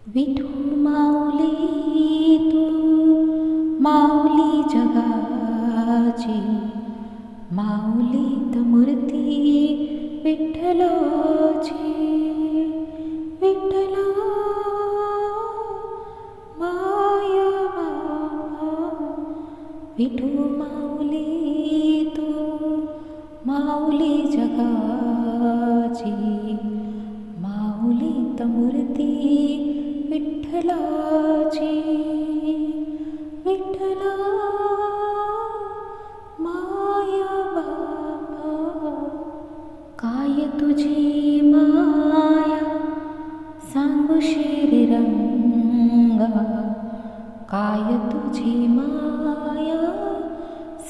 विठू माऊली तू माऊली जगाची, माऊलीत मूर्ती विठ्ठलाची. विठ्ठला माया बाबा, विठू माऊली तू माऊली जगाची, माऊलीत मूर्ती विठ्ठलाची. विठ्ठला माया बाबा, काय तुझी माया सांगू श्रीरंगा, काय तुझी माया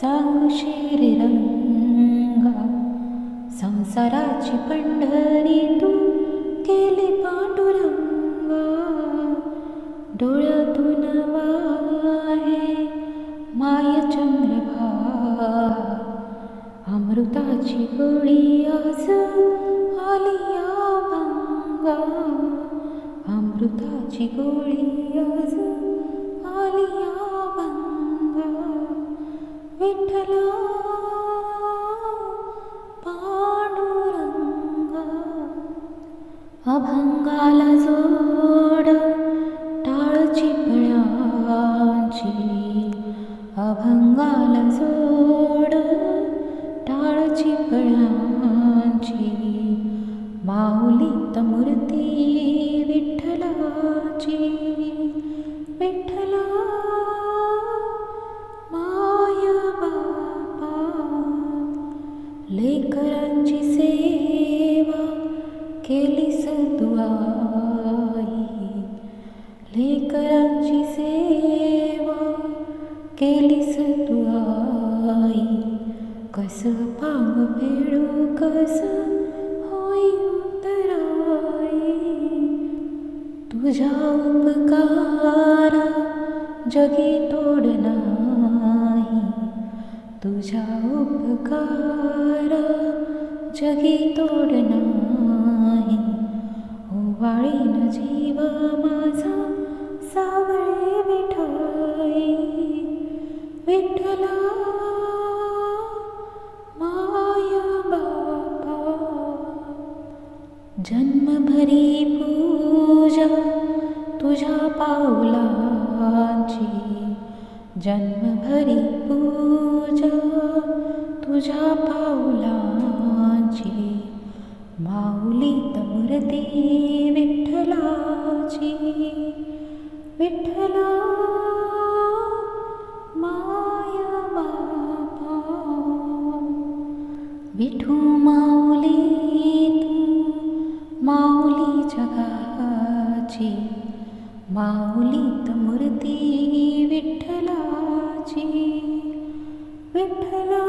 सांगू श्रीरंगा. संसाराची पंढरी तू केली पांडुरंगा, डोळ्यातून वाहे माय चंद्रभागा. अमृताची गोळी आज आली या भंगा, अमृताची गोळी आज आली या भंगा. विठ्ठला पांडुरंगा, अभंगाला जोड टाळ चिपळ्यांची, अभंगाला जोड टाळ चिपळ्यांची. माऊलीत मूर्ती विठ्ठलाची. विठ्ठला माया बाबा, लेकरांची सेवा केलीस तू आई, लेकरांची सेवा केलीस तू आई. कस पांग फेडू कस होई उतराई, तुझ्या उपकारा जगी तोड नाही, तुझ्या उपकारा जगी तोड नाही. ओवाळीन जीव माझा सावळे विठाई. विठ्ठला माया बाबा, जन्मभरी पूजा तुझ्या पाऊलांची, जन्मभरी पूजा तुझ्या पाऊलांची. माऊलीत मूर्ती विठ्ठलाची. विठ्ठला माया बाबा, विठू माऊली तू माऊली जगाची, माऊलीत मूर्ती विठ्ठलाची. विठ्ठला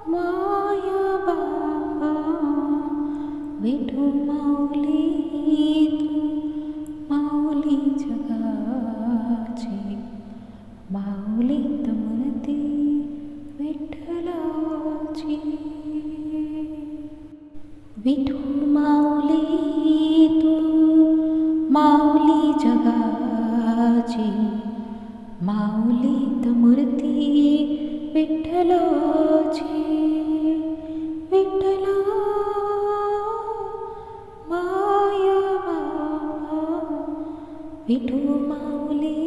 माया बाबा, विठू माऊली तू माऊली जगाची, माऊलीत मूर्ती विठ्ठलाची. विठू माऊली तू माऊली जगाची, माऊलीत मूर्ती विठ्ठलाची. विठ्ठला माया बाबा, विठू माऊली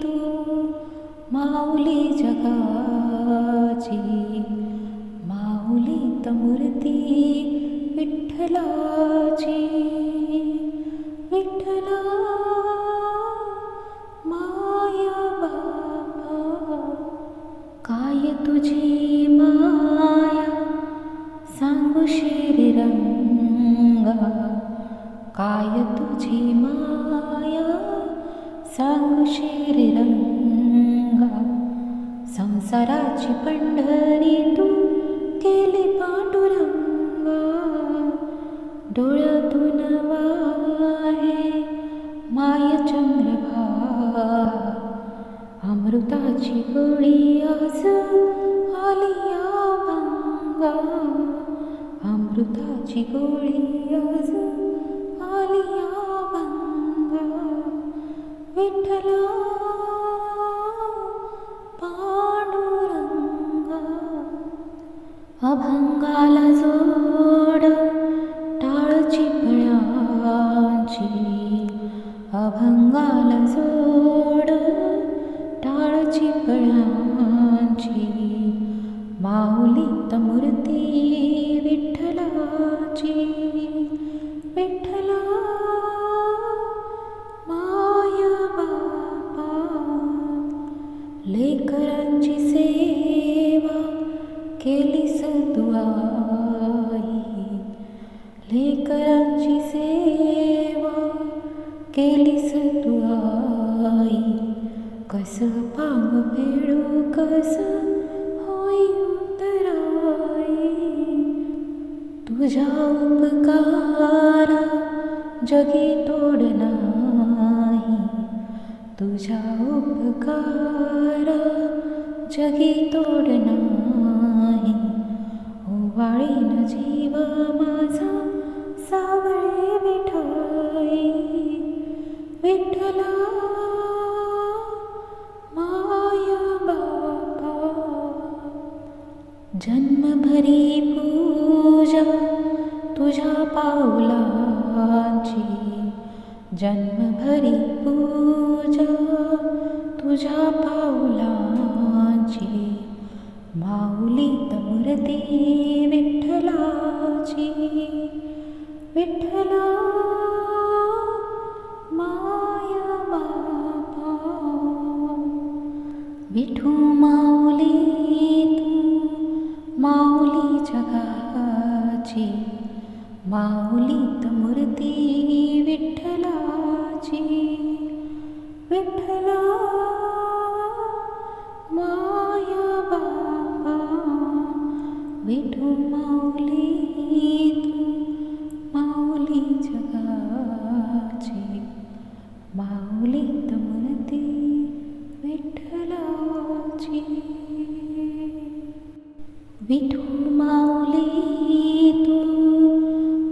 तू माऊली जगाची, माऊलीत मूर्ती विठ्ठलाची. विठ्ठला माया बाबा, काय तुझी माया सांगू श्रीरंगा, काय तुझी माया सांगू श्रीरंगा. संसाराची पंढरी तू केली पांडुरंगा, डोळ्यातून वाहे माय चंद्रभागा. अमृताची गोळी आज आली या भंगा, अमृताची गोळी आज आली या जोड टाळ चिपळ्यांची माऊलीत मूर्ती विठ्ठलाची. विठ्ठला माय बापा लेकरांची सेवा केलीस तू आई. लेकरांची सेवा केलीस तू आई. कसं पांग फेडू कसं होई उतराई. तुझ्या उपकारा जगी तोड नाही. तुझ्या उपकारा जगी तोड नाही. ओवाळीन जीव माझा सावळे विठाई. विठ्ठला माय बापा जन्मभरी पूजा तुझ्या पावलांची. जन्मभरी पूजा तुझ्या पावलांची. माऊलीत मूर्ती विठ्ठलाची. विठ्ठला माय बापा विठू माऊली तू माऊली जगाची. माऊलीत मूर्ती विठ्ठलाची. विठ्ठला माय बापा विठू माऊली तू माऊली जगाची. माऊलीत मूर्ती विठ्ठलाची. विठू माऊली तू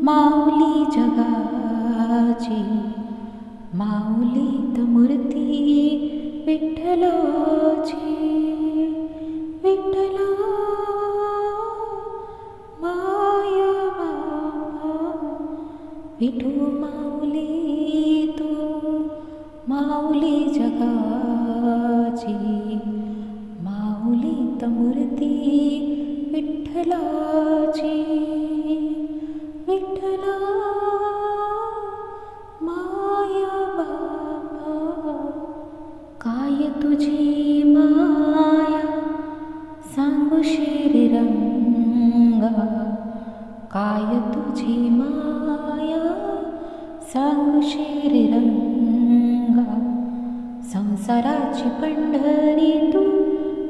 माऊली जगाची. माऊलीत मूर्ती विठ्ठलाची. विठ्ठला माय बापा विठू माऊली तू माऊली जगाची. माऊलीत मूर्ती विठ्ठलाची. विठ्ठला माय बापा काय तुझी माया सांगू श्रीरंगा. काय तुझी माया सांगू श्रीरंगा. संसाराची पंढरी तू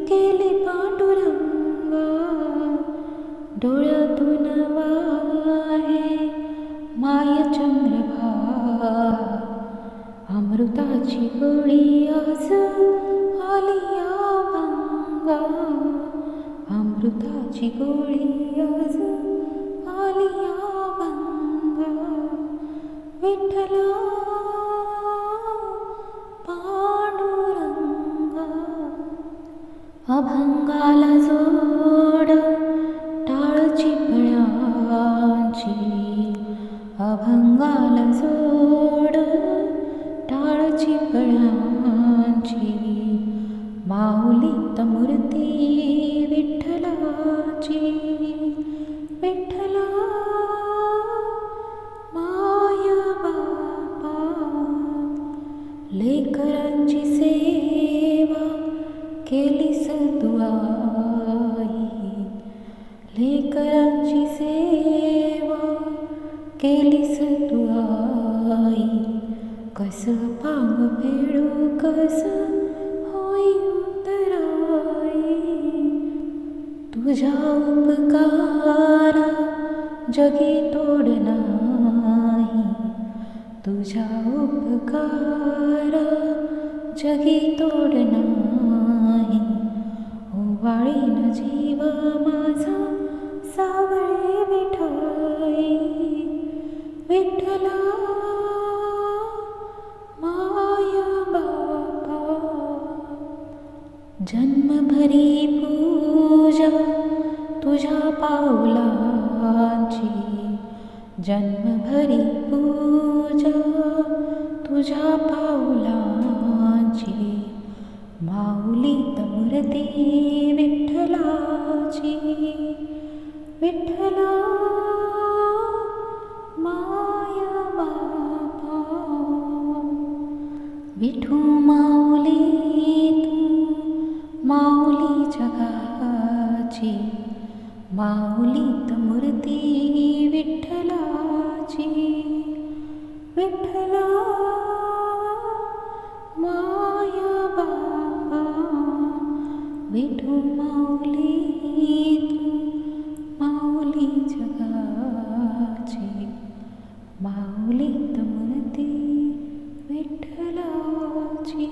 केली पांडुरंगा. डोळ्यातून वाहे माय चंद्रभागा. अमृताची गोळी आज आली अभंगा. अमृताची गोळी आज आली अभंगा. विठ्ठला पांडुरंगा. अभंगाला जोड टाळ चिपळ्यांची. अभंगाला जोड टाळ चिपळ्यांची. माऊलीत मूर्ती विठ्ठलाची. विठ्ठला माय बापा लेकरांची सेवा केलीस तू आई. लेकरांची सेवा केलीस तू आई. कसं पांग फेडू कसं होई उतराई. तुझ्या उपकारा जगी तोड नाही. तुझ्या उपकारा जगी तोड नाही. ओवाळीन जीव माझा सावळे विठाई. विठ्ठला माय बापा जन्मभरी पूजा तुझ्या पावलांची. जन्मभरी पूजा तुझ्या पावलांची. मूर्ती विठ्ठलाची. विठ्ठला माया बापा, विठू माऊली तू माऊली जगाची. माऊलीत मूर्ती विठ्ठलाची. विठ्ठला माया बापा, विठू माऊली तू माऊली जगाची. माऊलीत मूर्ती विठ्ठलाची.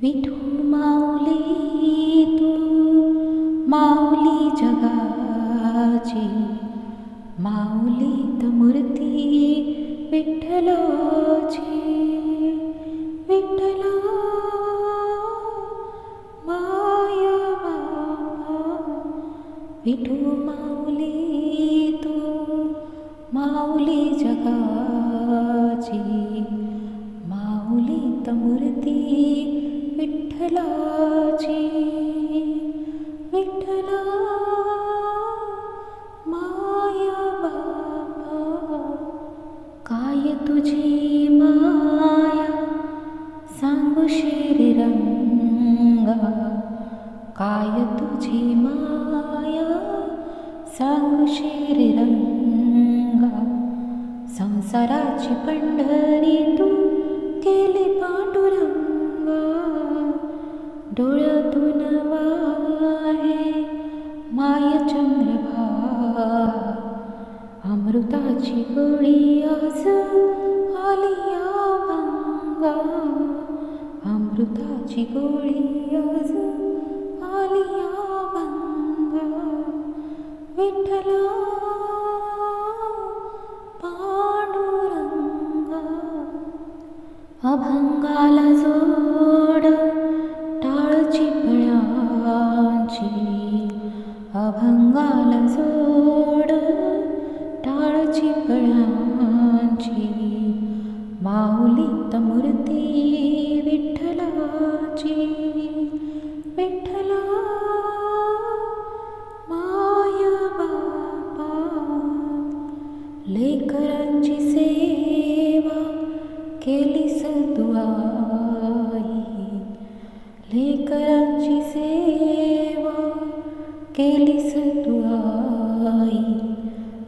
विठू माऊली तू माऊली जगाची. माऊलीत मूर्ती विठ्ठलाची. विठ्ठला माया बापा, विठू माऊली तू माऊली जगाची. माऊलीत मूर्ती विठ्ठलाची. विठ्ठला माया बापा, काय तुझी माया सांगू श्रीरंगा. काय तुझी माया सांगू श्रीरंगा. संसाराची पंढरी तू केली पांडुरंगा. डोळ्यातून वाहे माय चंद्रभागा. अमृताची गोळी आज आली अभंगा. अमृताची गोळी आज आली अभंगा. विठ्ठला पांडुरंगा. अभंगाला जोड टाळची फळांची. अभंगाला जोड टाळची फळांची. माऊलीत मूर्ती विठ्ठलाची. विठ्ठला माया बापा, लेकरांची सेवा केलीस तू आई. लेकरांची सेवा केलीस तू आई.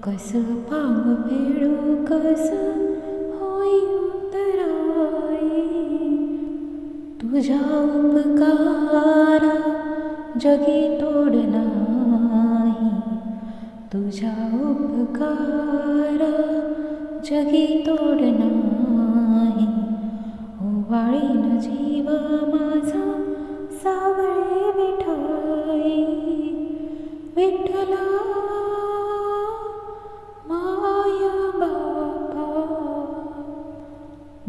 कस पांग फेडू कस होई उतराई. तुझ्या उपकारा जगी तोड नाही. तुझ्या उपकारा जगी तोड नाही. ओवाळीन जीव माझा सावळे विठाई. विठ्ठला माया बापा,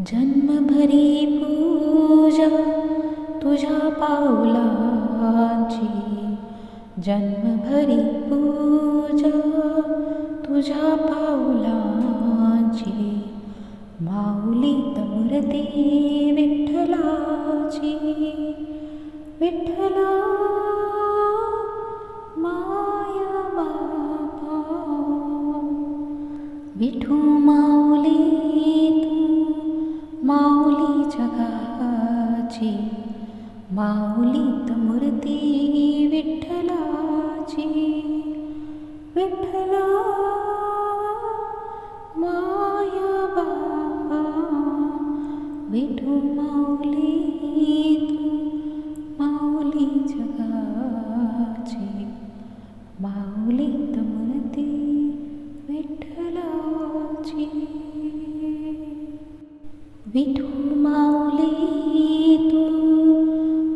जन्मभरी पूजा तुझ्या पावलांची. जन्मभरी पूजा तुझ्या पावलांची. माऊलीत मूर्ती विठ्ठलाची. विठ्ठला माया बापा, विठू माऊली तू माऊली जगाची. माऊलीत मूर्ती विठ्ठलाची. विठ्ठला माया बापा, विठू माऊली तू माऊली जगाची. माऊलीत मूर्ती विठ्ठलाची. विठू माऊली तू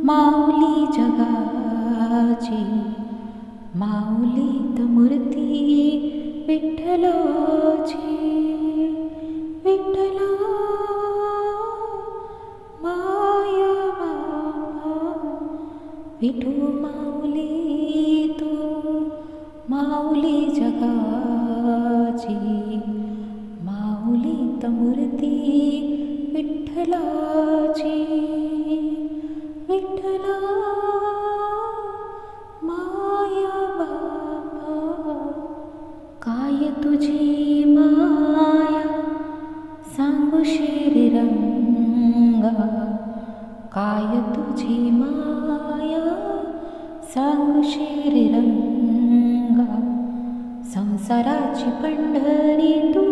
माऊली जगाची. माऊलीत मूर्ती विठ्ठलाची. विठ्ठला माया बापा, विठू माऊली तू माऊली जगाची. माऊलीत मूर्ती विठ्ठलाची. विठ्ठला काय तुझी माया सांगू श्रीरंगा, संसाराची पंढरी तू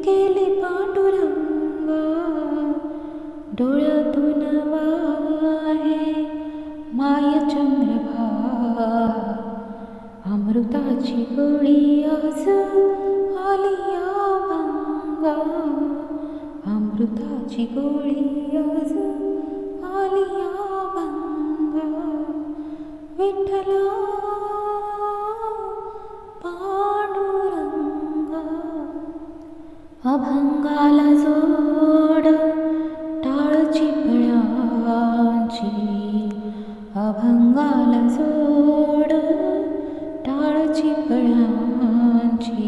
केली पांडुरंगा. डोळ्यातून वाहे माय चंद्रभा, अमृताची गोळी आज आली अभंगा. अमृताची गोळी आज आली अभंगा. विठ्ठला पांडुरंगा, अभंगाला जोड टाळ चिपळ्यांची, अभंगाला जोड टाळ चिपळ्यांची.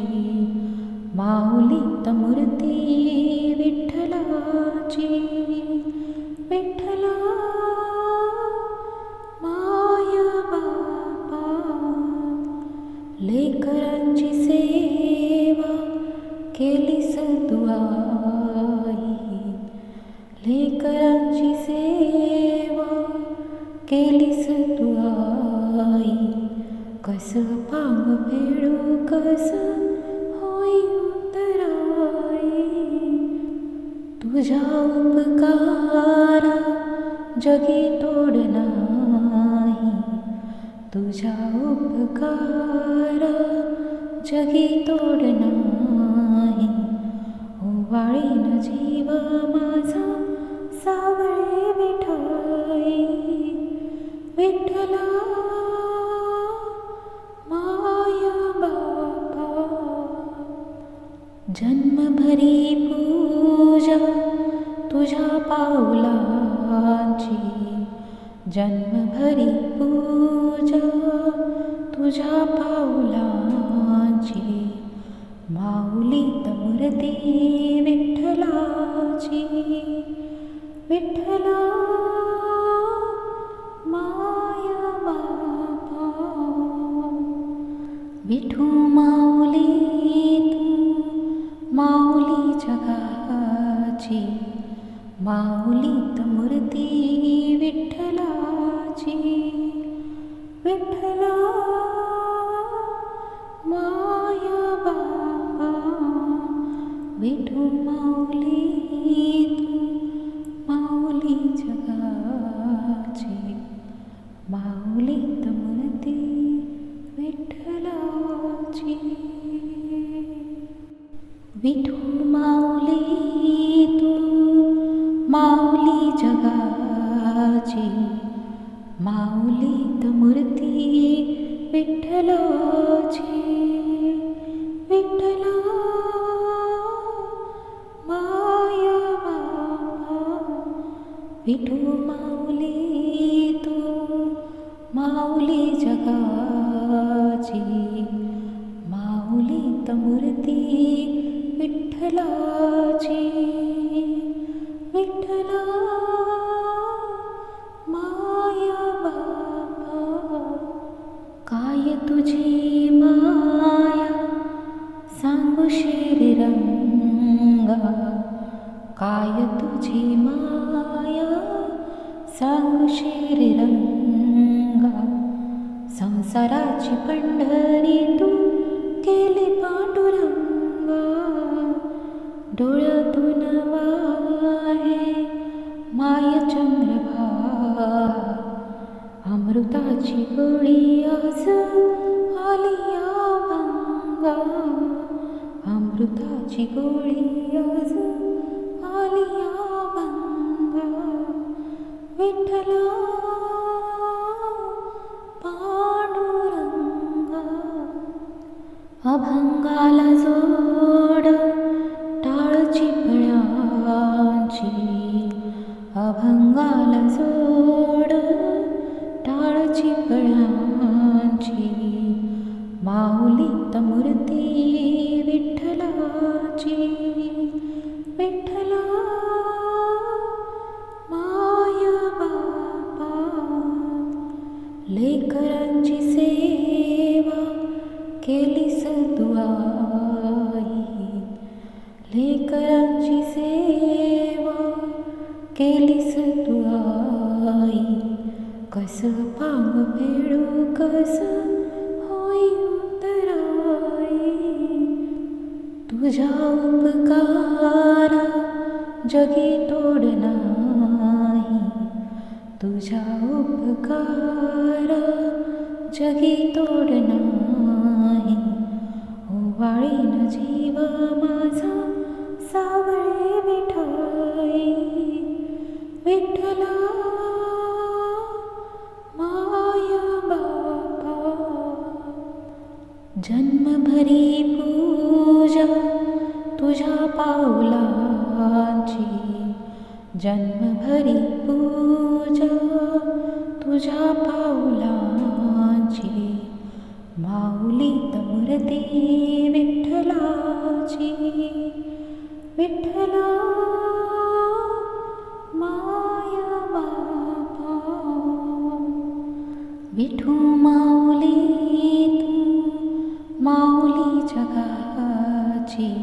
माऊलीत मूर्ती विठ्ठलाची, विठ्ठला माय बापा. लेकरांची सेवा केलीस तू आई, लेकरांची सेवा केलीस तू आई. कस पांग फेडू कस होई उतराई, तुझ्या उपकारा जगी तोड नाही. तुझ्या उपकारा जगी तोड नाही. ओवाळीन जीव माझा सावळे विठाई, विठ्ठला माय बापा. जन्मभरी पूजा तुझ्या पाऊलांची, जन्मभरी पूजा तुझ्या पाऊलांची. माऊलीत मूर्ती विठ्ठलाची, विठ्ठला माय बापा. विठू माऊली तू माऊली जगाची, माऊलीत मूर्ती विठ्ठलाची, विठ्ठला माय बापा. विठू माऊली तू माऊली जगाची, माऊलीत मूर्ती विठ्ठलाची. विठू माऊली तू माऊली जगाची, माऊलीत मूर्ती विठ्ठलाची, विठ्ठला माय बापा. विठू माऊली तू माऊली जगाची, माऊलीत मूर्ती विठ्ठलाची, विठ्ठला माय बापा. काय तुझी माया सांगू श्रीरंगा, काय तुझी माया सांगू श्रीरंगा. संसाराची पंढरी तू केली पांडुरंगा. डोळ्यातून वाहे माय चंद्रभा, अमृताची गोळी आज आली अभंगा. अमृताची गोळी आज आली अभंगा. विठ्ठला पांडुरंगा, अभंगाला जोड टाळ चिपळ्यांची, अभंगाला जोड टाळ चिपळ्यांची. माऊलीत मूर्ती विठ्ठलाची, विठ्ठला माय बापा. लेकरांची सेवा केलीस तू आई, लेकरांची सेवा केलीस तू आई. कस पांग फेडू कस होई उतराई. तुझ्या उपकारा जगी तोड नाही. तुझ्या उपकारा जगी तोड नाही. ओवाळीन जीव माझा सावळे विठाई. विठ्ठला माय बापा. जन्मभरी पूजा तुझ्या पावलांची. जन्मभरी पूजा तुझ्या पावलांची. माऊलीत मूर्ती विठ्ठलाची. विठ्ठला माय बापा. विठू माऊली तू माऊली जगाची.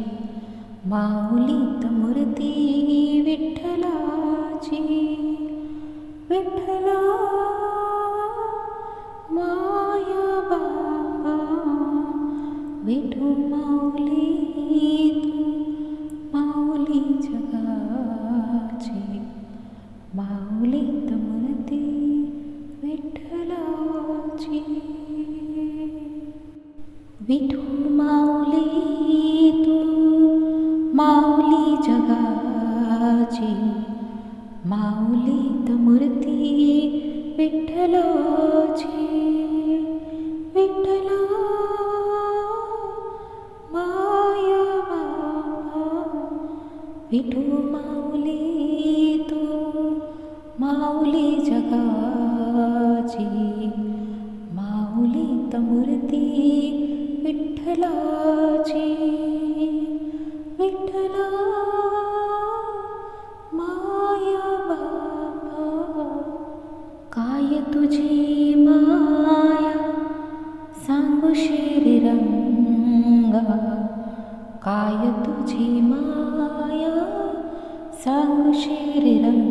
माऊलीत मूर्ती विठ्ठलाची. विठ्ठला माय बापा. विठू माऊली तू माऊली जगाची. माऊलीत मूर्ती विठ्ठलाची. विठू माऊली तू माऊली जगाची. माऊलीत मूर्ती विठ्ठलाची. विठ्ठला माय बापा. विठू माऊली तू माऊली जगाची. माऊलीत मूर्ती विठ्ठलाची. विठ्ठला माय बापा. काय तुझी माया सांगू श्रीरंगा. काय तुझी माया सांगू श्रीरंगा.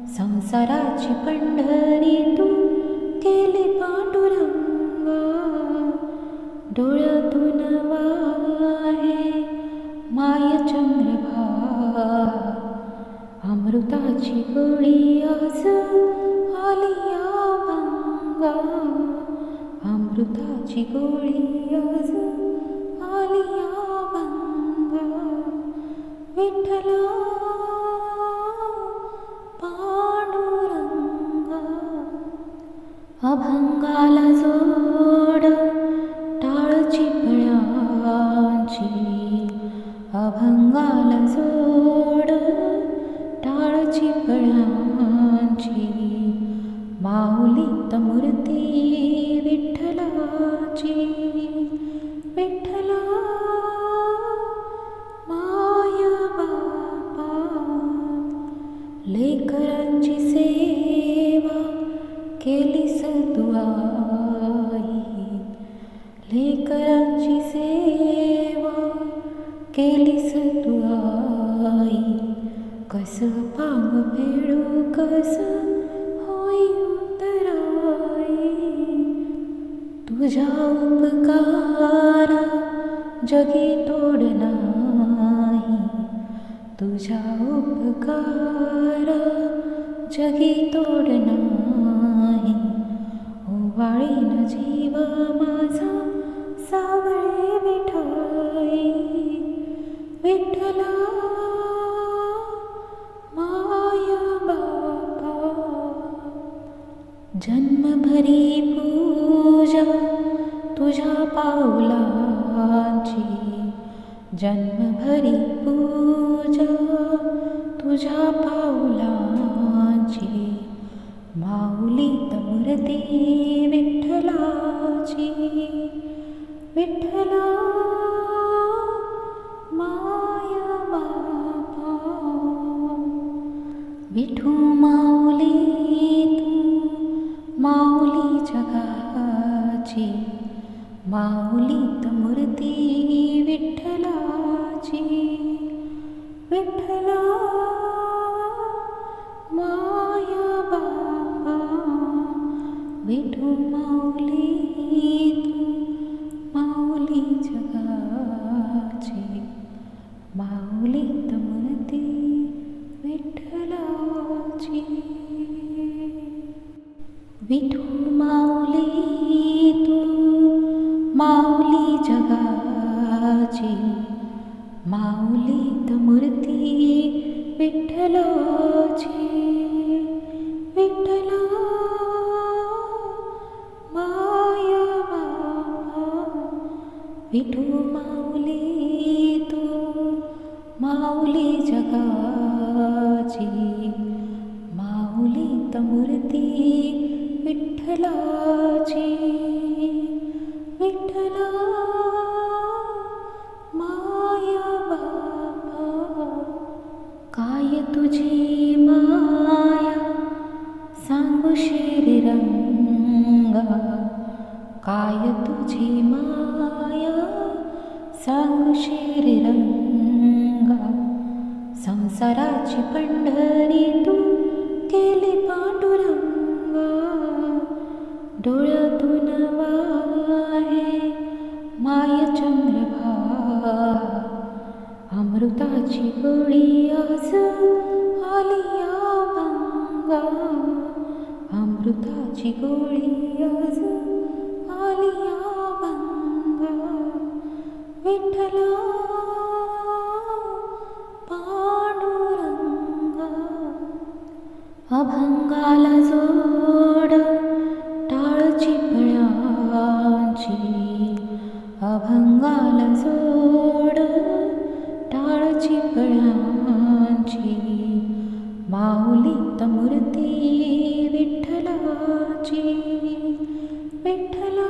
संसाराची पंढरी तू केली पांडुरंगा. डोळ्यातून वाहे माय चंद्रभागा. अमृताची गोळी आज आली अभंगा. अमृताची गोळी आज आली अभंगा. विठ्ठला पांडुरंगा. अभंगाला जोड टाळची फळ्यांची. अभंगाला जोड टाळची फळ्यांची. माऊलीत मूर्ती विठ्ठलाची. विठ्ठला माय बापा. लेकरांची सेवा केलीस तू आई. लेकरांची सेवा केलीस तू आई. कस पांग फेडू कस होई उतराई. तुझ्या उपकारा जगी तोड नाही. तुझ्या उपकारा जगी तोड नाही. ओवाळीन जीव माझा सावळे विठाई. विठ्ठला माय बापा. जन्मभरी पूजा तुझ्या पावलांची. जन्मभरी पूजा तुझ्या पावलांची. माऊलीत मूर्ती विठ्ठलाची. विठ्ठला माय बापा. विठू माऊली तू माऊली जगाची. माऊलीत मूर्ती विठ्ठलाची. विठ्ठला माऊलीत मूर्ती विठ्ठलाची. विठू माऊली तू माऊली जगाची, माऊलीत मूर्ती विठ्ठलाची. विठ्ठला माया बाबा, विठू माऊली तू माऊली जगाची, माऊलीत मूर्ती विठ्ठलाची. विठ्ठला माया बाबा, काय तुझी माया सांगू श्रीरंगा, काय तुझी माया सांगू श्रीरंगा. संसाराची पंढरी तू केली पांडुरंगा, डोळ्यातून वाहे माय चंद्रभा. अमृताची गोळी आज आली या भंगा, अमृताची गोळी आज आली या भंगा. विठ्ठला पांडुरंगा, अभंगाला जोड टाळ चिपळ्यांची, अभंगाला जोड टाळ चिपळ्यांची. माऊलीत मूर्ती विठ्ठलाची. विठ्ठला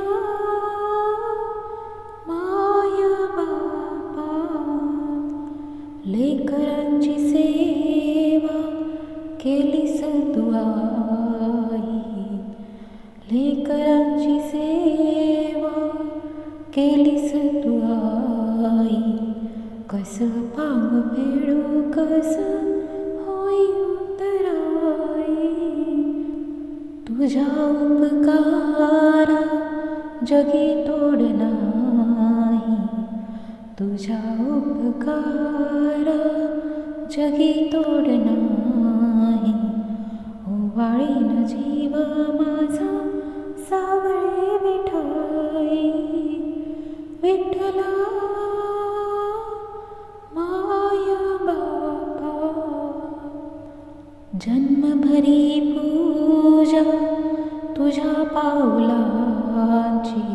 माया बाबा, लेकरांची सेवा केलीस तू आई, लेकरांची सेवा केलीस तू आई. कस पांग फेडू कस होई उतराई, तुझ्या उपकारा जगी तोड नाही, तुझ्या उपकारा जगी तोड नाही. ओवाळीन जीव माझा सावळे विठाई. विठ्ठला माया बाबा, जन्मभरी पूजा तुझ्या पाऊलांची,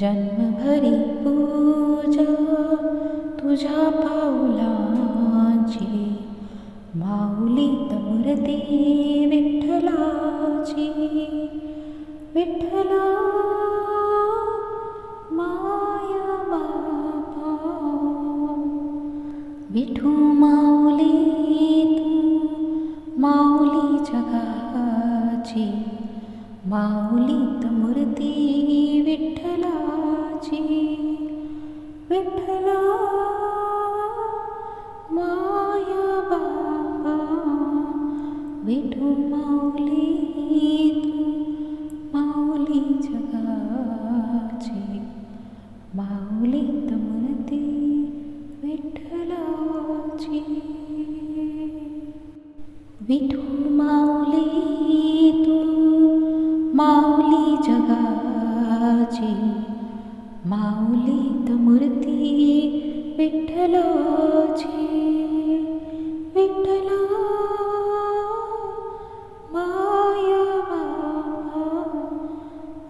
जन्मभरी पूजा तुझ्या पाऊलांची. माऊलीत मूर्ती विठ्ठलाची. विठ्ठला माया बाबा, विठू माऊली तू माऊली जगाची, माऊलीत मूर्ती विठ्ठलाची. विठ्ठला माया बाबा, विठू माऊली तू माऊली जगाची, माऊलीत मूर्ती विठ्ठलाची. विठू माऊली तू माऊली जगाची, माऊलीत मूर्ती विठ्ठलाची. विठ्ठला माया बाबा,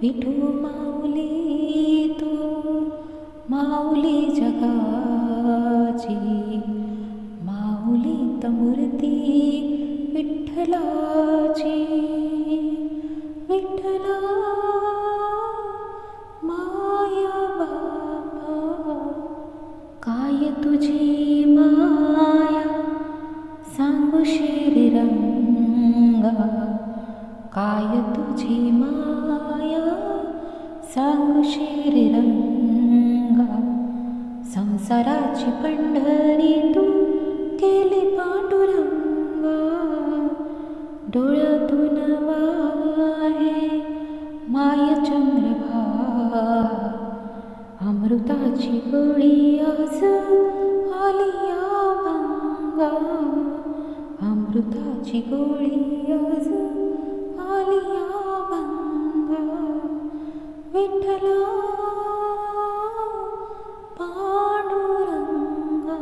विठू माऊली तू माऊली जगाची, माऊलीत मूर्ती विठ्ठलाची. विठ्ठला माया बाबा, काय तुझी माया सांगू श्रीरंगा, काय तुझी माया सांगू श्रीरंगा. संसाराची पंढरी तू केली पांडुरंगा, डोळ्यातून वाहे माय चंद्रभा. अमृताची गोळी आज आली अमृताची गोळी आज आली अभंगा. विठ्ठला पांडुरंगा.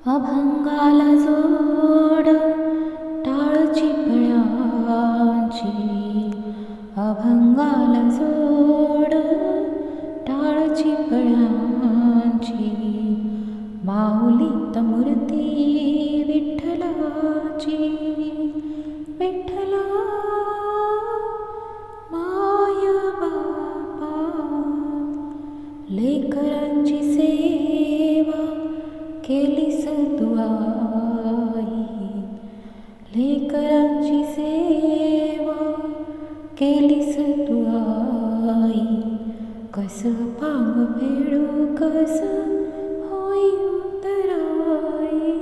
अभंगाला जोड टाळ चिपळ्यांची. अभंगाला जोड टाळ चिपळ्यांची. माऊलीत मूर्ती विठ्ठलाची. विठ्ठला माय बापा. लेकरांची सेवा केलीस तू आई. लेकरांची सेवा केलीस तू आई. कसं पांग फेडू कसं होई उतराई.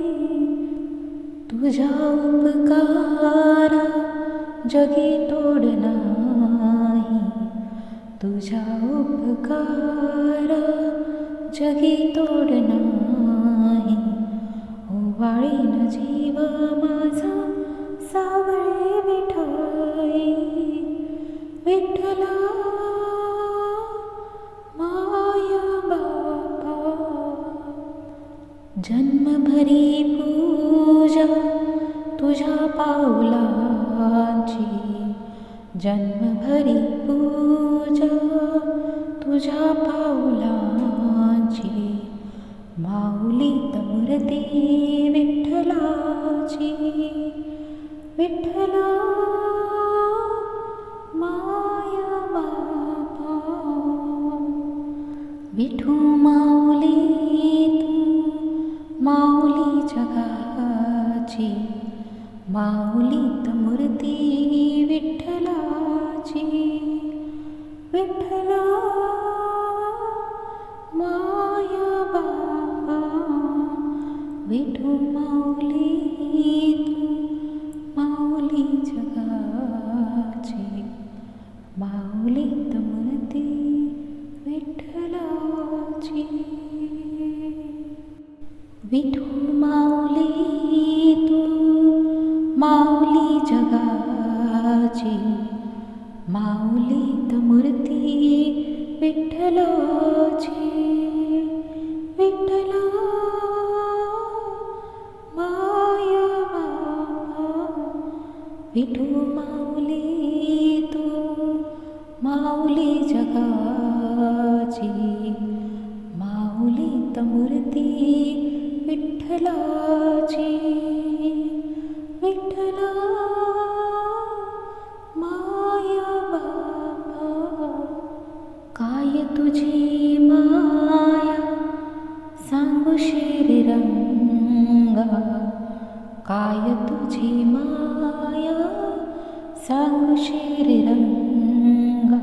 तुझ्या उपकारा जगी तोड नाही. तुझ्या उपकारा जगी तोड नाही. ओवाळीन जीव माझा सावळे विठाई. विठ्ठला माय बापा. जन्मभरी पूजा तुझ्या पाऊलांची. जन्मभरी पूजा तुझ्या पाऊलांची. माऊलीत मूर्ती विठ्ठलाची. विठ्ठला माय बापा. विठू माऊली तू माऊली जगाची. माऊलीत मूर्ती विठ्ठलाची. विठ्ठला माय बापा. विठू माऊली तू माऊली जगाची. माऊलीत मूर्ती विठ्ठलाची. विठू माऊली तू माऊली जगाची. माऊलीत मूर्ती विठ्ठलाची. विठ्ठला माय बापा. विठू माऊली तू माऊली जगाची. माऊलीत मूर्ती विठ्ठलाची. विठ्ठला माय बापा. काय तुझी माया सांगू श्रीरंगा. काय तुझी माया सांगू श्रीरंगा.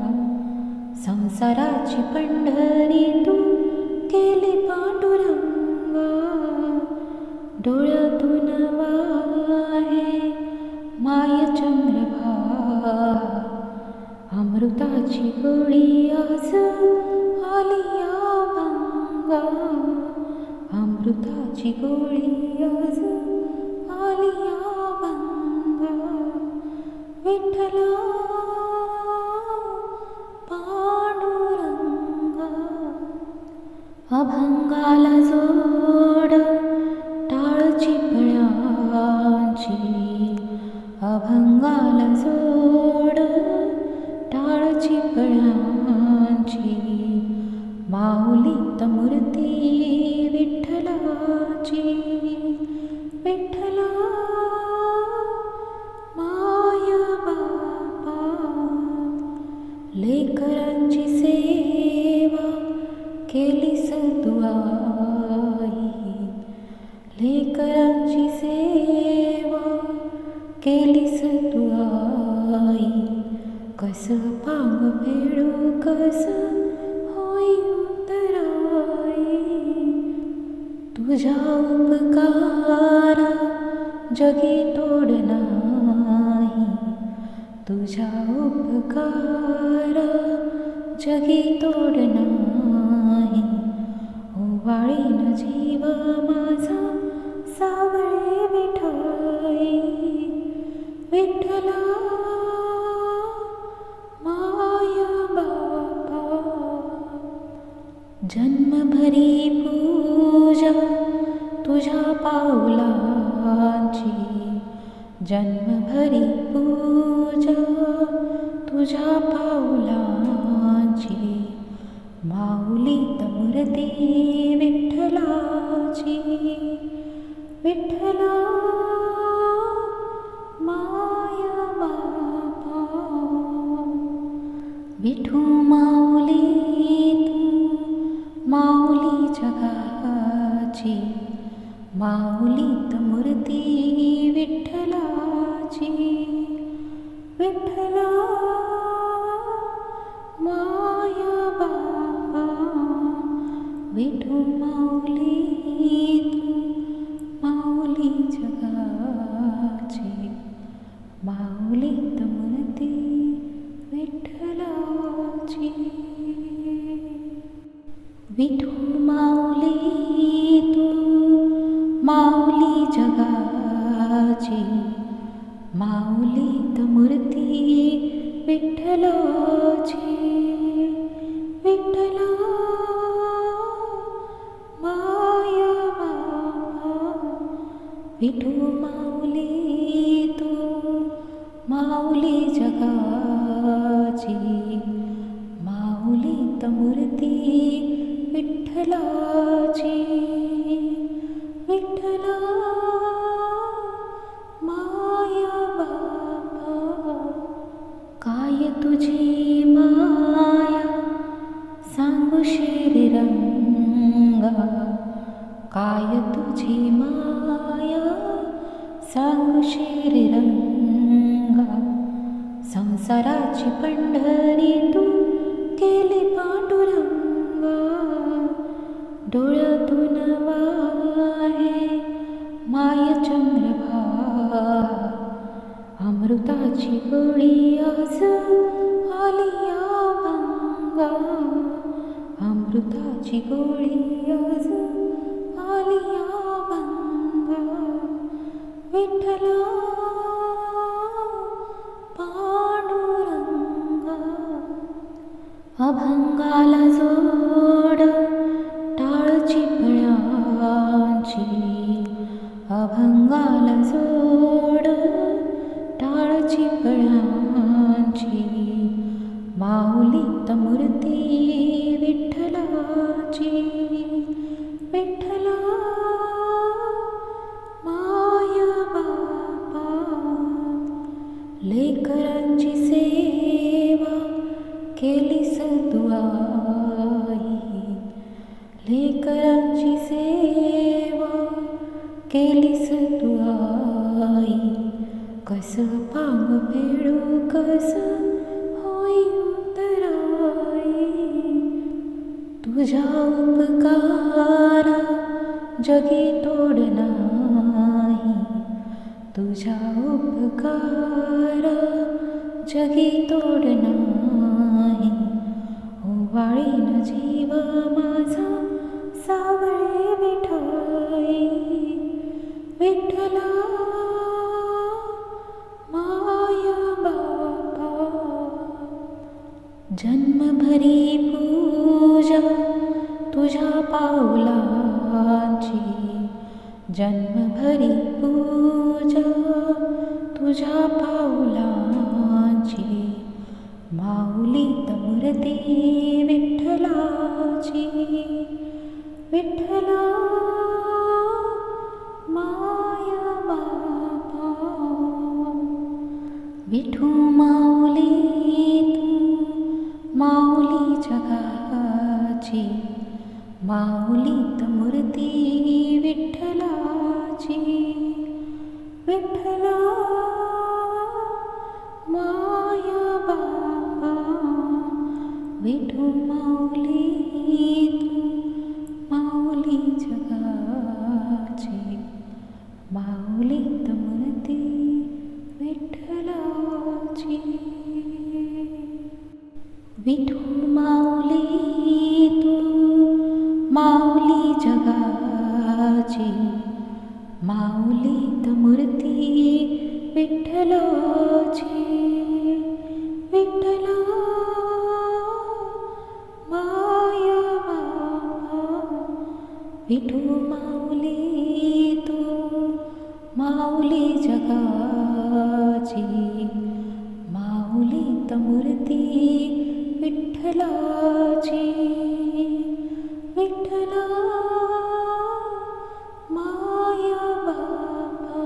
संसाराची पंढरी तू केली पांडुरंगा. डोळ्यातून वाहे माय चंद्रभागा. अमृताची गोळी आज आली अभंगा. अमृताची गोळी आज आली अभंगा. विठ्ठला पांडुरंगा. अभंगाला जोड टाळ चिपळ्यांची. अभंगाला जोड टाळ चिपळ्यांची. माऊलीत मूर्ती विठ्ठलाची. विठ्ठला माय बापा. लेकरांची सेवा केलीस तू आई. लेकरांची सेवा केलीस तू आई. कसं पांग फेडू कसं होई उतराई. तुझ्या उपकारा जगी तोड नाही. तुझ्या उपकारा जगी तोड नाही. ओवाळीन जीव माझा सावळे विठा. विठ्ठला माया बापा, जन्मभरी पूजा तुझ्या पावलांची, जन्मभरी पूजा तुझ्या पावलांची, माऊलीत मूर्ती विठ्ठलाची, विठ्ठला माया बापा, विठू माऊली तू माऊली जगाची, माऊलीत मूर्ती विठ्ठलाची, विठ्ठला माया बापा, विठू माऊली तू माऊली जगाची, माऊलीत मूर्ती विठ्ठलाची, विठू माऊली तू माऊली जगाची, माऊलीत मूर्ती विठ्ठलाची, विठ्ठला माया बापा, विठू माऊली तू माऊली जगाची, माऊलीत मूर्ती विठ्ठलाची, विठ्ठला माया बापा, काय तुझी माया सांगू श्रीरंगा, काय तुझी माया सांगू श्रीरंगा, संसाराची पंढरी तू केली पांडुरंगा, डोळ्यातून वाहे माय चंद्रभागा, अमृताची गोळी आज आली अभंगा, अमृताची गोळी आज आली अभंगा, विठ्ठला पांडुरंगा, अभंगाला जोड टाळ चिपळ्यांची, अभंगाला जोड टाळ चिपळ्यांची, माऊलीत मूर्ती विठ्ठलाची, विठ्ठला माया बापा, लेकरांची सेवा केलीस तू आई, लेकरांची सेवा केलीस तू आई, कसं पांग फेडू कसं होई उतराई, तुझ्या उपकारा जगी तोड नाही, तुझ्या उपकारा जगी तोड नाही, ओवाळीन जीव माझा सावळे विठाई, विठ्ठला माया बापा, जन्मभरी पूजा तुझ्या पावलांची, जन्मभरी पूजा तुझ्या पावलांची, माऊलीत मूर्ती विठ्ठलाची, विठ्ठला माया बापा, विठू माऊली तू माऊली जगाची, माऊलीत मूर्ती विठ्ठलाची, विठ्ठला माया बापा, विठू माऊली तू माऊली जगाची, माऊलीत मूर्ती विठ्ठलाची, विठू माऊली तू माऊली जगाची, माऊलीत मूर्ती विठ्ठलाची विठ्ठला माया बाबा विठू माऊली तू माऊली जगाची माऊली मूर्ती विठ्ठलाची विठ्ठला माया बाबा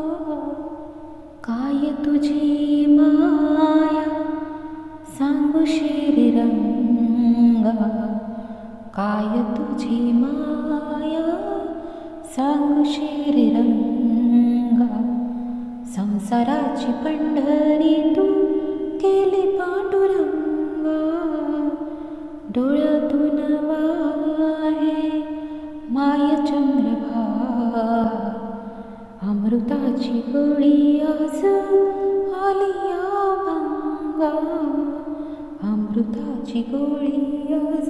काय तुझी माया सांगू श्रीरंगा काय तुझी माया सांगू श्रीरंगा संसाराची पंढरी तू केली पांडुरंगा डोळ्यातून वाहे माय चंद्रभा अमृताची गोळी आज आलिया भंगा अमृताची गोळी आज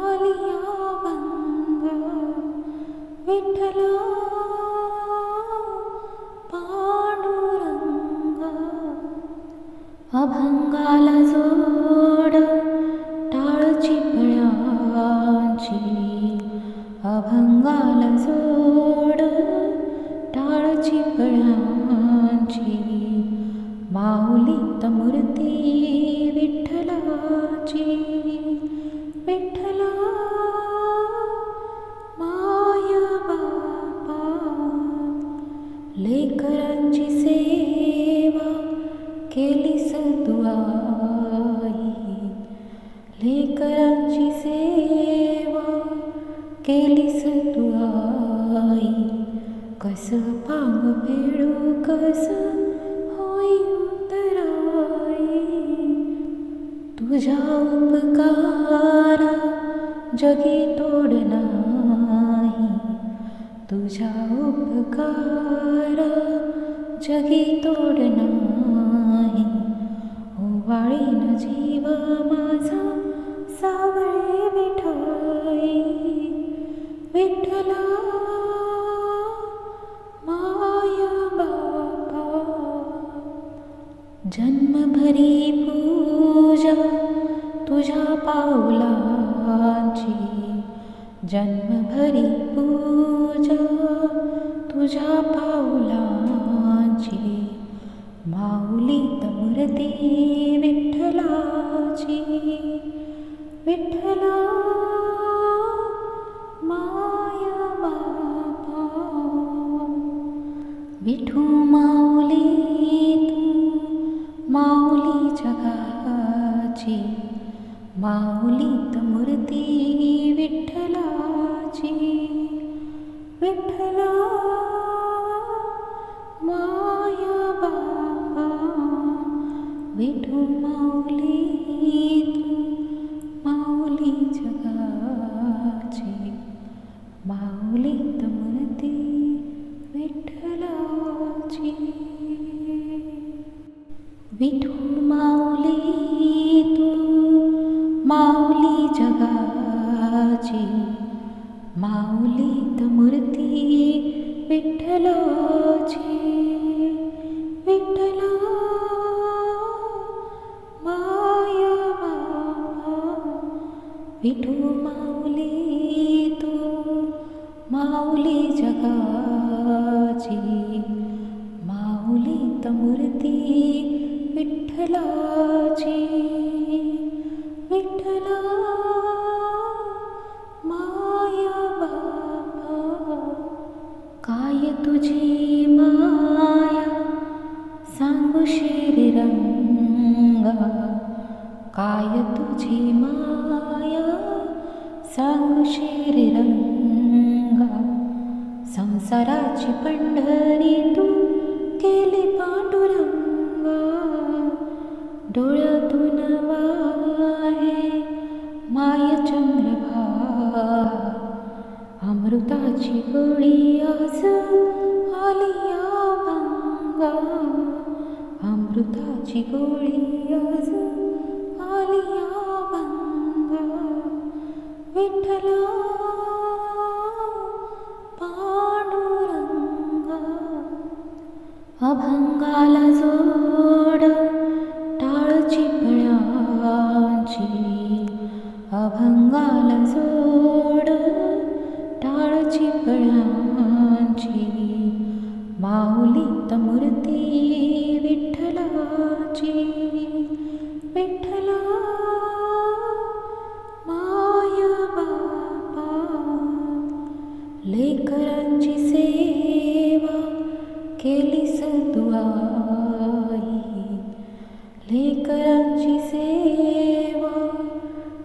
आलिया भंगा विठ्ठला पांडुरंगा अभंगाला जोड टाळ चिपळ्यांची अभंगाला जोड टाळ चिपळ्यांची माऊलीत मूर्ती विठ्ठलाची विठ्ठला माया बाबा लेकरांची सेवा केलीस तू आई लेकरांची सेवा केलीस तू आई कस पांग फेडू कस होई उतराई तुझ्या उपकारा जगी तोड नाही तुझ्या उपकारा जगी तोड नाही ओवाळीन जीव माझा सावळे विठाई विठ्ठला माया बाबा जन्मभरी पूजा तुझ्या पावलांची जन्मभरी पूजा तुझ्या पावलांची माऊलीत मूर्ती विठ्ठलाची विठ्ठला माया बाबा विठू माऊली तू माऊली जगाची माऊलीत मूर्ती विठ्ठलाची विठ्ठला माया बाबा विठू माऊली तू माऊली जगाची माऊलीत मूर्ती विठ्ठलाची विठू माऊली तू माऊली जगाची माऊलीत मूर्ती विठ्ठलाची विठ्ठला माया बाबा विठू माऊली तू माऊली जगाची माऊलीत मूर्ती विठ्ठलाची विठ्ठला माया बाबा काय तुझी माया सांगू श्रीरंगा काय तुझी माया सांगू श्रीरंगा संसाराची पंढरी तू केली पांडुरंगा डोळ्यातून वाहे माय चंद्रभा अमृताची गोळी आज आलिया भंगा अमृताची गोळी आज आलिया भंगा विठ्ठला पांडुरंगा अभंगाला जोड टाळ चिपळ्यांची, अभंगाला जोड टाळ चिपळ्यांची, माऊलीत मूर्ती विठ्ठलाची. विठ्ठला माय बापा, लेकरांची सेवा केलीस तू आई, लेकरांची सेवा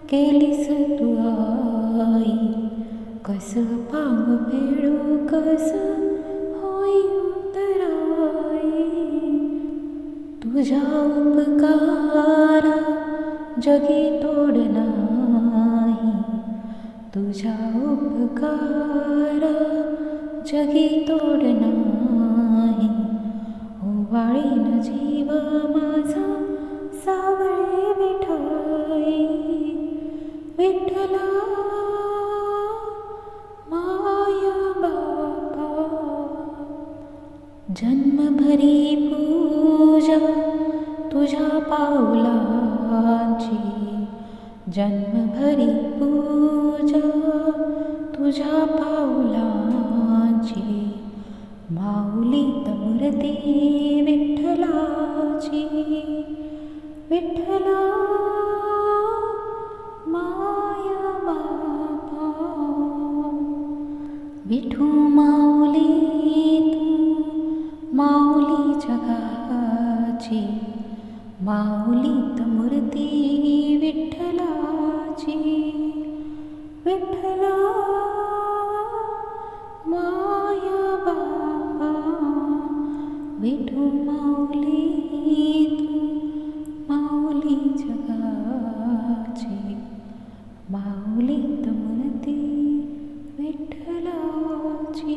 केलीस तू आई. कस पांग फेडू कस होई उतराई, तुझ्या उपकारा जगी तोड नाही, तुझ्या उपकारा जगी तोड नाही. ओवाळीन जीव माझा सावळे विठाई, विठ्ठला माय बापा. जन्मभरी पूजा तुझ्या पावलांची, जन्मभरी पूजा तुझ्या पावलांची, माऊलीत मूर्ती विठ्ठलाची. विठ्ठला माय बापा, विठू माऊली तू माऊली जगाची, माऊलीत मूर्ती विठ्ठलाची. विठ्ठला माय बापा, विठू माऊली तू माऊली जगाची, माऊलीत मूर्ती विठ्ठलाची.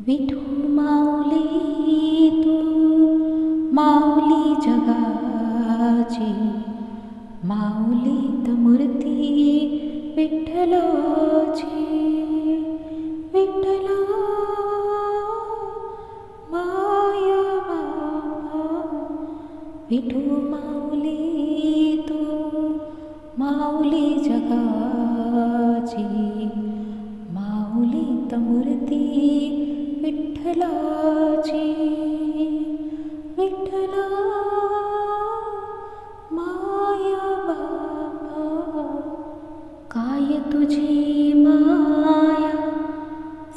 विठू माऊली तू माऊली जगाची, माऊलीत मूर्ती विठ्ठलाची. विठ्ठला माय बापा, विठू माऊली तू माऊली जगाची, माऊलीत मूर्ती विठ्ठलाची. विठ्ठला माय बापा, काय तुझी माया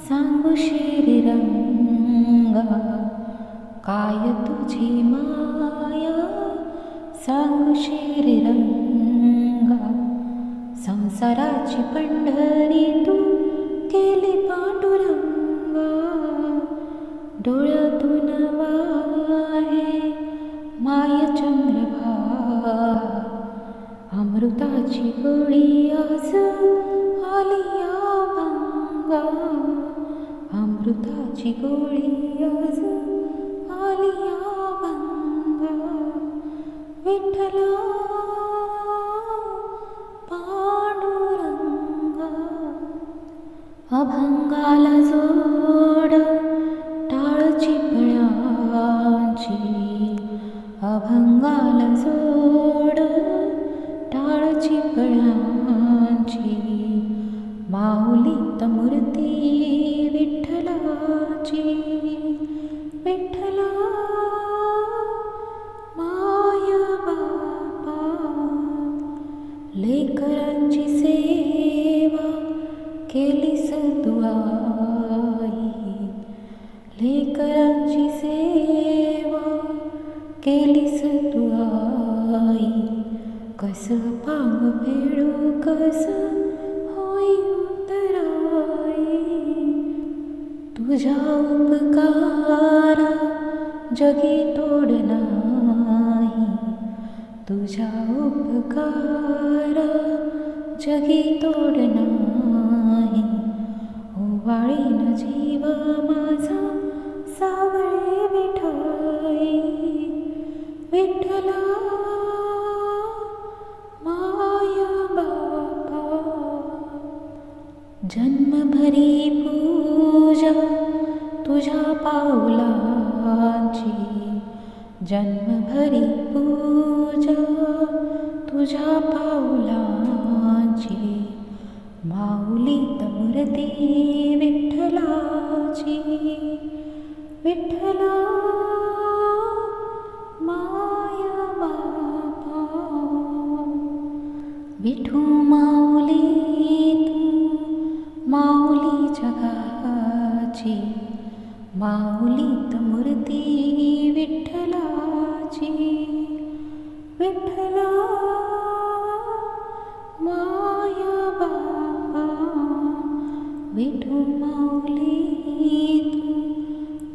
सांगू श्रीरंगा, काय तुझी माया सांगू श्रीरंगा. संसाराची पंढरी तू केली पांडुरंगा, डोळ्यातून वाहे माय चंद्रभागा. अमृताची गोळी आज आली अभंगा, अमृताची गोळी आज आली अभंगा. विठ्ठला पांडुरंगा, अभंगाला जोड टाळ चिपळ्यांची, अभंगाला जोड टाळ चिपळ्यांची, माऊलीत मूर्ती विठ्ठलाची. विठ्ठला माय बापा, लेकरांची सेवा केलीस तू आई, लेकरांची सेवा केलीस तू आई. कस पांग फेडू कस होई उतराई, तुझ्या उपकारा जगी तोड नाही, तुझ्या उपकारा जगी तोड नाही. ओवाळीन जीव माझा सावळे विठाई, विठ्ठला माय बापा. जन्मभरी पूजा तुझ्या पावलांची, जन्मभरी पूजा तुझ्या पावलांची, माऊलीत मूर्ती विठ्ठलाची. विठ्ठला माया बापा, विठू माऊली तू माऊली जगाची, माऊलीत मूर्ती विठ्ठलाची. विठ्ठला माया बापा, विठू माऊली तू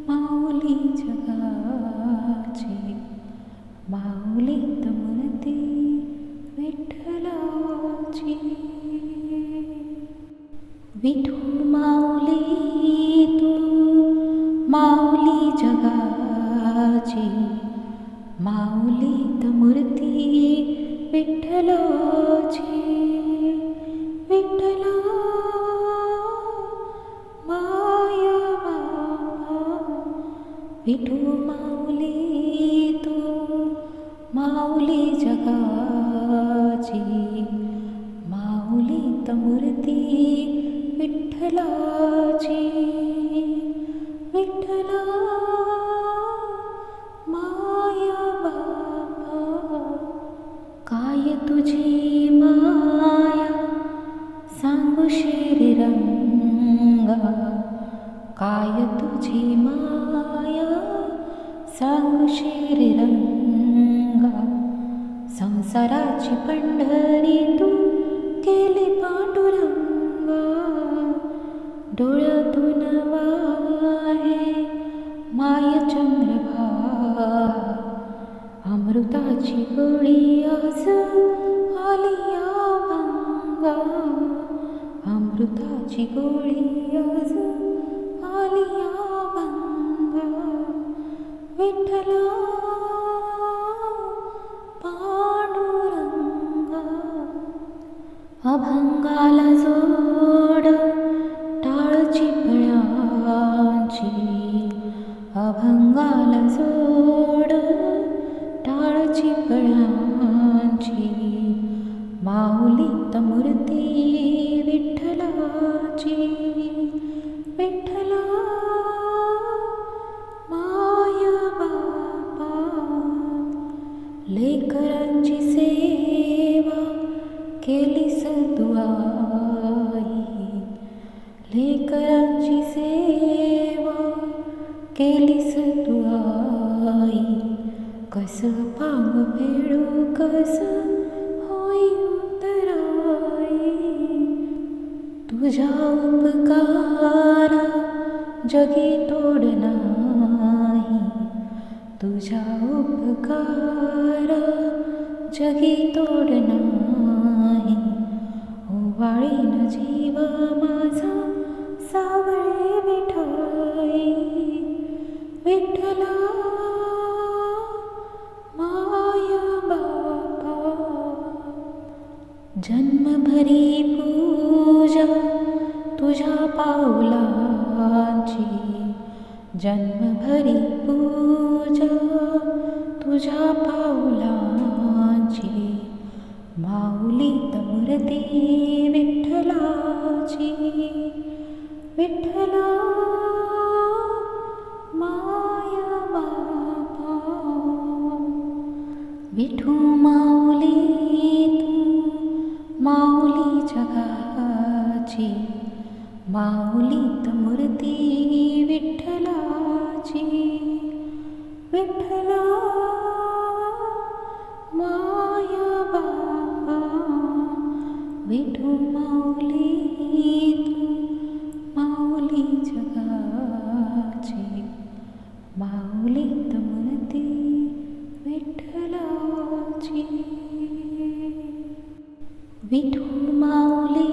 माऊली जगाची, माऊलीत मूर्ती विठ्ठलाची. विठू माऊली तू माऊली जगाची, माऊलीत मूर्ती विठ्ठलाची. विठ्ठला माया बापा, विठू माऊली तू माऊली जगाची, माऊलीत मूर्ती विठ्ठलाची. विठ्ठला माया बापा, काय तुझी माया सांगू श्रीरंगा, काय तुझी माया सांगू श्रीरंगा. संसाराची पंढरी तू केली पांडुरंगा, डोळ्यातून वाहे माय चंद्रभागा. अमृताची गोळी आज आली अभंगा, अमृताची गोळी आज आली अभंगा. विठ्ठला पांडुरंगा, अभंगाला जोड टाळ चिपळ्यांची, अभंगाला जोड टाळ चिपळ्यांची, माऊलीत मूर्ती विठ्ठलाची. विठ्ठला माया बापा, लेकरांची सेवा केलीस तू आई, लेकरांची सेवा केलीस तू आई. कसं पांग फेडू कसं होई उतराई, तुझ्या उपकारा जगी तोड नाही, तुझ्या उपकारा जगी तोड नाही. ओवाळीन जीव माझा सावळे विठाई. विठ्ठला माया बापा, जन्मभरी पूजा तुझ्या पावलांची, जन्मभरी पूजा तुझ्या पावलांची, माऊलीत मूर्ती विठ्ठलाची. विठ्ठला माया बापा, विठू माऊली तू माऊली जगाची, माऊलीत मूर्ती विठ्ठलाची. विठ्ठला माया बापा, विठू माऊली तू माऊली जगाची, माऊलीत मूर्ती विठ्ठलाची. विठू माऊली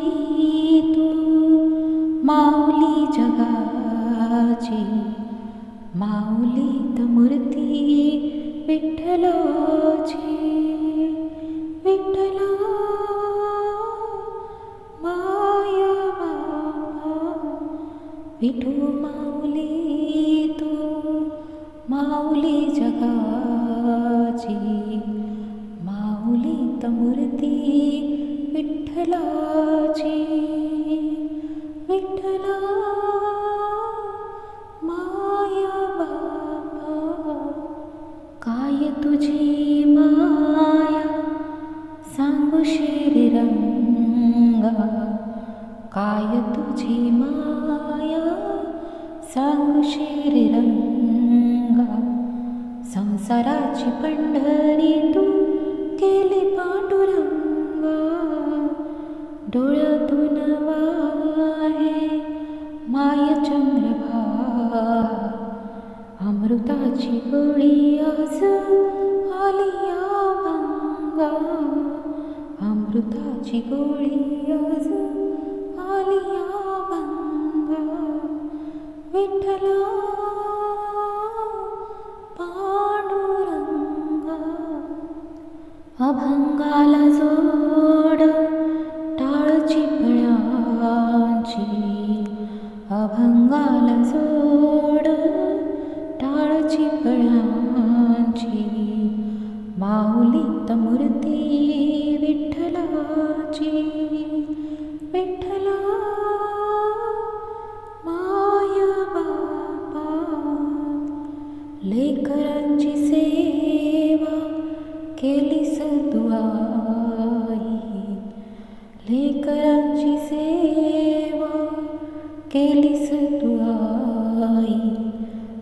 तू माऊली जगाची, माऊलीत मूर्ती विठ्ठलाची. विठ्ठला माया बापा, विठू माऊली तू माऊली जगाची, माऊलीत मूर्ती विठ्ठलाची. विठ्ठला माया बापा, काय तुझी माया सांगू श्रीरंगा, काय तुझी माया सांगू श्रीरंगा. संसाराची पंढरी तू केली पांडुरंगा, डोळ्यातून वाहे माय चंद्रभा. अमृताची गोळी आज आली या भंगा, अमृताची गोळी आज आली या भंगा. विठ्ठला पांडुरंगा, अभंगाला जोड टाळ चिपळ्यांची, अभंगाला जोड टाळ चिपळ्यांची. माऊलीत मूर्ती विठ्ठलाची. विठ्ठला माया बापा, लेकरांची सेवा केलीस तू आई, लेकरांची सेवा केलीस तू आई.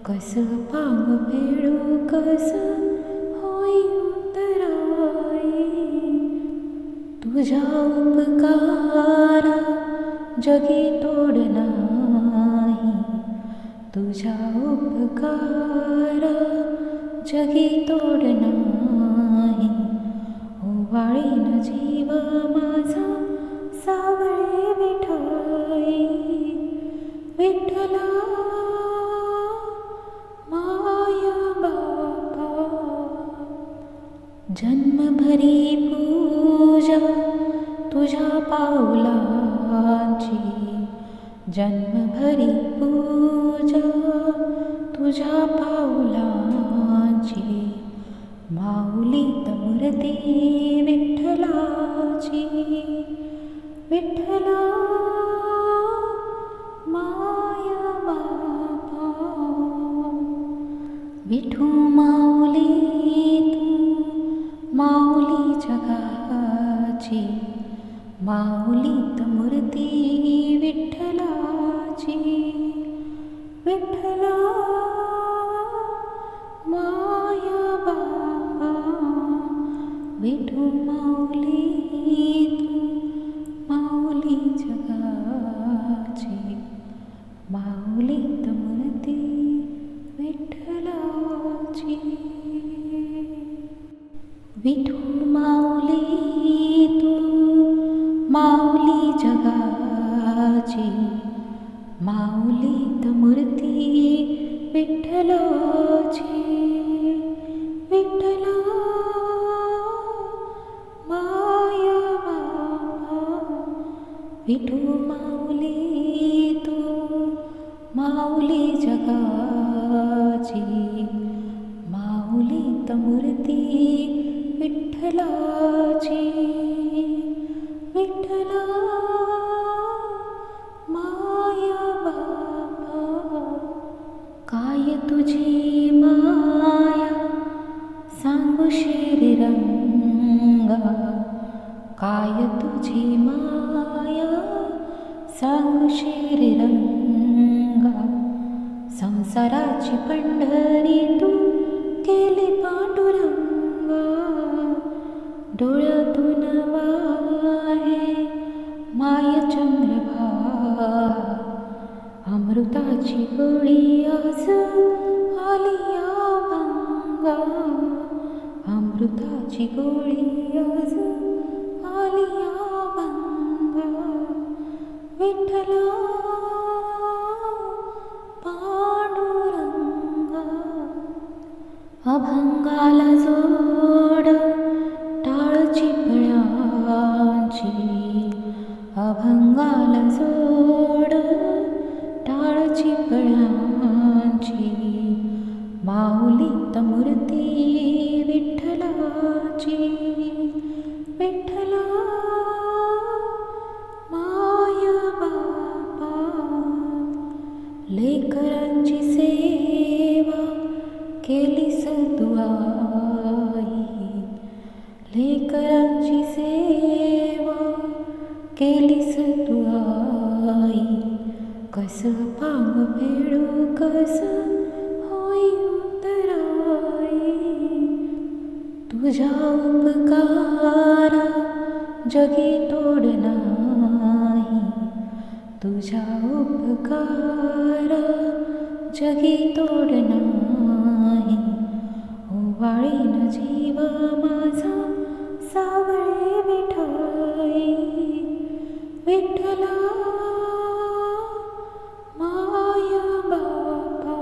कसं पांग फेडू कसं होई उतराई, तुझ्या उपकारा जगी तोड नाही, तुझ्या उपकारा जगी तोड नाही. ओवाळीन जीव माझा सावळे विठाई. विठ्ठला माया बापा, जन्मभरी पूजा तुझ्या पाऊलांची, जन्मभरी पूजा तुझ्या पाऊलांची. माऊलीत मूर्ती विठ्ठलाची. विठ्ठला माया बापा, विठू माऊली तू माऊली जगाची, माऊलीत मूर्ती विठ्ठलाची. विठ्ठला माया बापा, विठू माऊली तू माऊली जगाची, माऊलीत मूर्ती विठ्ठलाची. विठू माऊली तू माऊली जगाची, माऊलीत मूर्ती विठ्ठलाची. विठ्ठला माया बापा, विठू माऊली तू माऊली जगाची, माऊलीत मूर्ती विठ्ठलाची. विठ्ठला माया बापा, काय तुझी माया सांगू श्रीरंगा, काय तुझी माया सांगू श्रीरंगा. संसाराची पंढरी तू केली पांडुरंगा, डोळ्यातून वाहे माय चंद्रभा. अमृताची गोळी आज आली या भंगा, अमृताची गोळी आज आली या भंगा. विठ्ठला पांडुरंगा, अभंगाला जोड टाळ चिपळ्यांची, अभंगाला जोड टाळ चिपळ्यांची. माऊलीत मूर्ती विठ्ठलाची. विठ्ठला माय बापा, लेकरांची सेवा केलीस तू आई. लेकरांची सेवा केलीस तू आई. कस पांग फेडू कस होई उतराई. तुझ्या उपकारा जगी तोड नाही. तुझ्या उपकारा जगी तोड नाही. ओवाळीन जीव माझा सावळे विठाई. विठ्ठला माय बापा,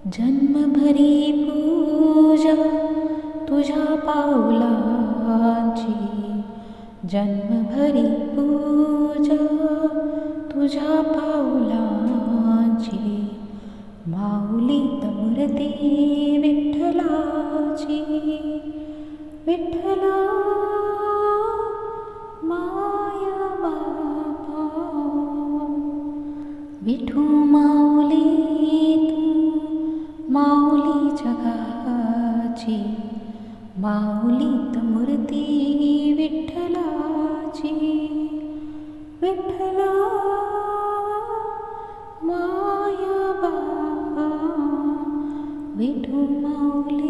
जन्मभरी पूजा तुझ्या पावलांची. जन्मभरी पूजा तुझ्या पावलांची. माऊलीत मूर्ती विठ्ठलाची. विठ्ठला माय बापा, विठू माऊली तू माऊली जगाची. माऊलीत मूर्ती विठ्ठलाची. विठ्ठला माय बापा, विठू माऊली.